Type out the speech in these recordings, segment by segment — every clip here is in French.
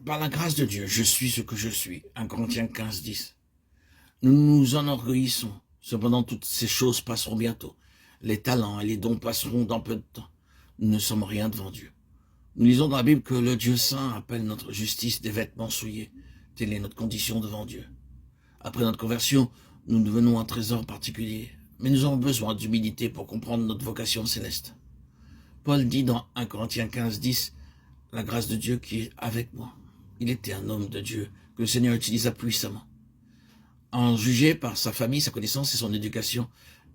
Par la grâce de Dieu, je suis ce que je suis. 1 Corinthiens 15, 10. Nous nous enorgueillissons. Cependant, toutes ces choses passeront bientôt. Les talents et les dons passeront dans peu de temps. Nous ne sommes rien devant Dieu. Nous lisons dans la Bible que le Dieu saint appelle notre justice des vêtements souillés. Telle est notre condition devant Dieu. Après notre conversion, nous devenons un trésor particulier. Mais nous avons besoin d'humilité pour comprendre notre vocation céleste. Paul dit dans 1 Corinthiens 15, 10, « La grâce de Dieu qui est avec moi. » Il était un homme de Dieu que le Seigneur utilisa puissamment. En jugé par sa famille, sa connaissance et son éducation,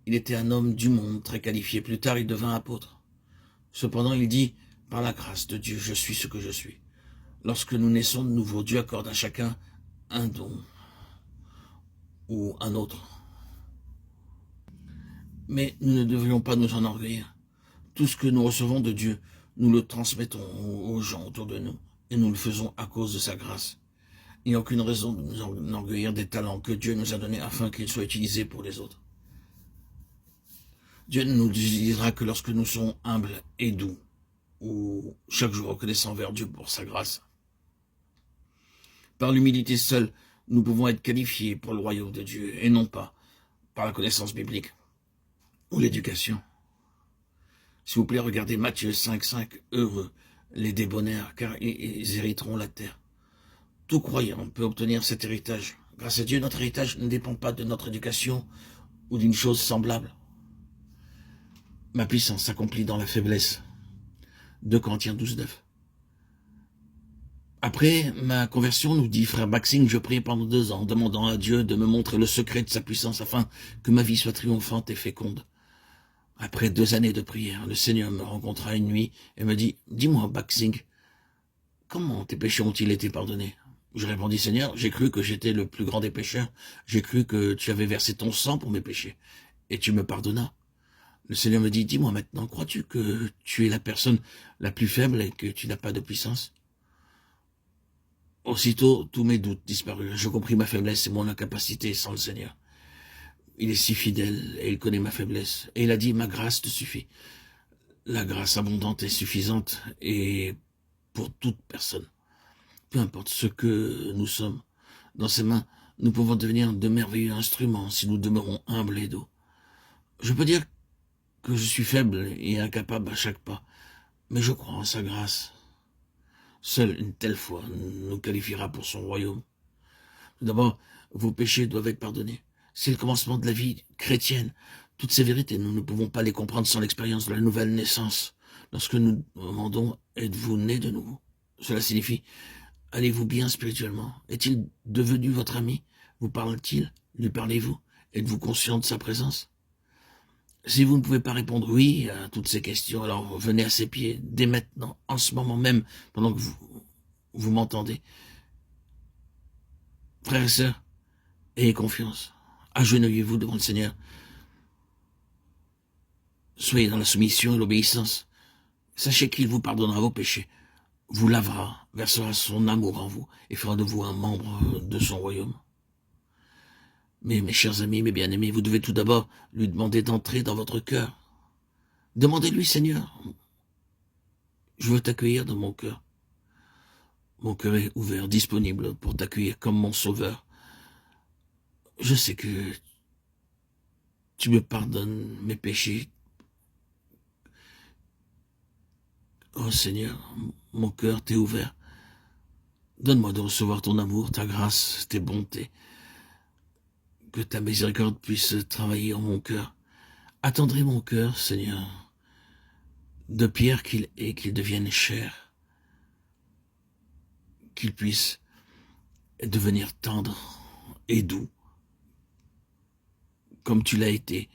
il était un homme du monde très qualifié. Plus tard, il devint apôtre. Cependant, il dit, « Par la grâce de Dieu, je suis ce que je suis. » Lorsque nous naissons de nouveau, Dieu accorde à chacun un don ou un autre. Mais nous ne devrions pas nous enorgueillir. Tout ce que nous recevons de Dieu, nous le transmettons aux gens autour de nous et nous le faisons à cause de sa grâce. Il n'y a aucune raison de nous enorgueillir des talents que Dieu nous a donnés afin qu'ils soient utilisés pour les autres. Dieu ne nous utilisera que lorsque nous serons humbles et doux, ou chaque jour reconnaissant envers Dieu pour sa grâce. Par l'humilité seule, nous pouvons être qualifiés pour le royaume de Dieu, et non pas par la connaissance biblique ou l'éducation. S'il vous plaît, regardez Matthieu 5,5, « Heureux les débonnaires, car ils hériteront la terre. » Tout croyant peut obtenir cet héritage. Grâce à Dieu, notre héritage ne dépend pas de notre éducation ou d'une chose semblable. Ma puissance s'accomplit dans la faiblesse. 2 Corinthiens 12, 9. Après ma conversion, nous dit frère Baxing, je priais pendant 2 ans, demandant à Dieu de me montrer le secret de sa puissance afin que ma vie soit triomphante et féconde. Après 2 années de prière, le Seigneur me rencontra une nuit et me dit, « Dis-moi, Baxing, comment tes péchés ont-ils été pardonnés ?» Je répondis, « Seigneur, j'ai cru que j'étais le plus grand des pécheurs. J'ai cru que tu avais versé ton sang pour mes péchés. Et tu me pardonnas. » Le Seigneur me dit, « Dis-moi maintenant, crois-tu que tu es la personne la plus faible et que tu n'as pas de puissance ?» Aussitôt, tous mes doutes disparurent. Je compris ma faiblesse et mon incapacité sans le Seigneur. Il est si fidèle et il connaît ma faiblesse. Et il a dit, « Ma grâce te suffit. » La grâce abondante est suffisante et pour toute personne. Peu importe ce que nous sommes, dans ses mains, nous pouvons devenir de merveilleux instruments si nous demeurons humbles et doux. Je peux dire que je suis faible et incapable à chaque pas, mais je crois en sa grâce. Seule une telle foi nous qualifiera pour son royaume. Tout d'abord, vos péchés doivent être pardonnés. C'est le commencement de la vie chrétienne. Toutes ces vérités, nous ne pouvons pas les comprendre sans l'expérience de la nouvelle naissance. Lorsque nous demandons, êtes-vous né de nouveau? Cela signifie, allez-vous bien spirituellement? Est-il devenu votre ami? Vous parle-t-il? Lui parlez-vous? Êtes-vous conscient de sa présence? Si vous ne pouvez pas répondre oui à toutes ces questions, alors venez à ses pieds, dès maintenant, en ce moment même, pendant que vous m'entendez. Frères et sœurs, ayez confiance. Agenouillez-vous devant le Seigneur. Soyez dans la soumission et l'obéissance. Sachez qu'il vous pardonnera vos péchés, vous lavera, versera son amour en vous et fera de vous un membre de son royaume. Mais mes chers amis, mes bien-aimés, vous devez tout d'abord lui demander d'entrer dans votre cœur. Demandez-lui, Seigneur, je veux t'accueillir dans mon cœur. Mon cœur est ouvert, disponible pour t'accueillir comme mon sauveur. Je sais que tu me pardonnes mes péchés. Oh Seigneur, mon cœur t'est ouvert. Donne-moi de recevoir ton amour, ta grâce, tes bontés. Que ta miséricorde puisse travailler en mon cœur. Attendris mon cœur, Seigneur, de pierre qu'il est, qu'il devienne chair, qu'il puisse devenir tendre et doux, comme tu l'as été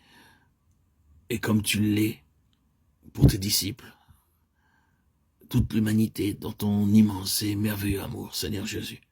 et comme tu l'es pour tes disciples. Toute l'humanité dans ton immense et merveilleux amour, Seigneur Jésus.